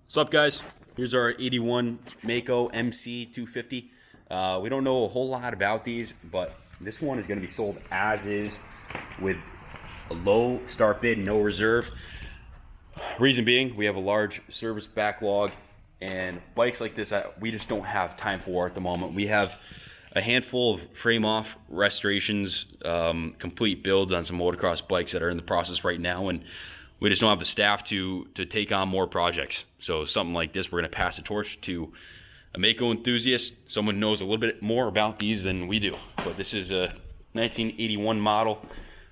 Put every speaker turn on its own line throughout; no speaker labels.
What's up, guys? Here's our 81 Maico MC250. We don't know a whole lot about these, but this one is going to be sold as is with a low start bid, no reserve. Reason being, we have a large service backlog, and bikes like this we just don't have time for at the moment. We have a handful of frame-off restorations, complete builds on some motocross bikes that are in the process right now, and we just don't have the staff to take on more projects. So something like this, we're going to pass the torch to a Maico enthusiast, someone who knows a little bit more about these than we do. But this is a 1981 model.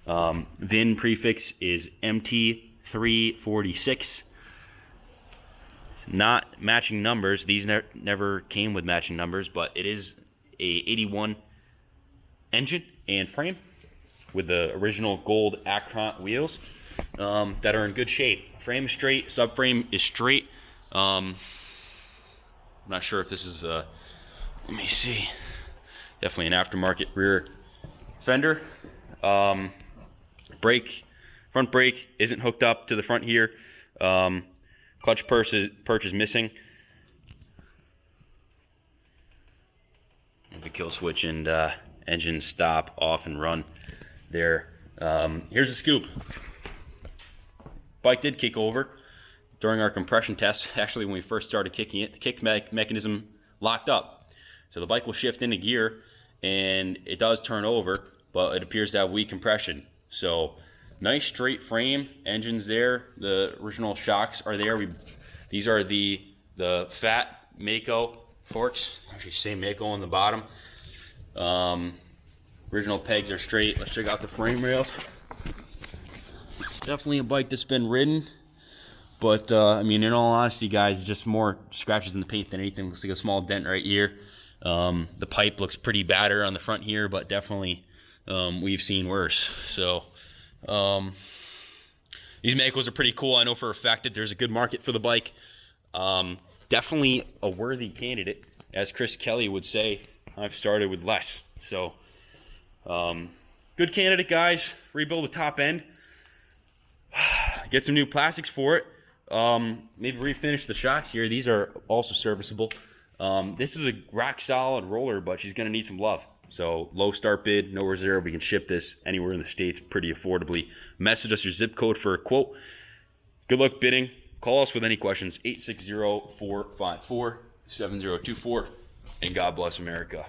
VIN prefix is MT346. Not matching numbers. These never came with matching numbers, but it is a 81 engine and frame with the original gold Akron wheels that are in good shape. Frame is straight, subframe is straight. I'm not sure if this is let me see, definitely an aftermarket rear fender. Front brake isn't hooked up to the front here. Clutch perch is missing. The kill switch and engine stop, off and run there. Here's the scoop. Bike did kick over during our compression test. Actually, when we first started kicking it, the kick mechanism locked up. So the bike will shift into gear and it does turn over, but it appears to have weak compression. So nice straight frame, engine's there, the original shocks are there. These are the fat Maico forks. Actually say Maico on the bottom. Original pegs are straight. Let's check out the frame rails. Definitely a bike that's been ridden, but I mean, in all honesty, guys, just more scratches in the paint than anything. Looks like a small dent right here. The pipe looks pretty battered on the front here, but definitely we've seen worse. So these Maicos are pretty cool. I know for a fact that there's a good market for the bike. Definitely a worthy candidate. As Chris Kelly would say, I've started with less. So good candidate, guys. Rebuild the top end. Get some new plastics for it. Maybe refinish the shocks here. These are also serviceable. This is a rock solid roller, but she's going to need some love. So low start bid, no reserve. We can ship this anywhere in the States pretty affordably. Message us your zip code for a quote. Good luck bidding. Call us with any questions, 860-454-7024. And God bless America.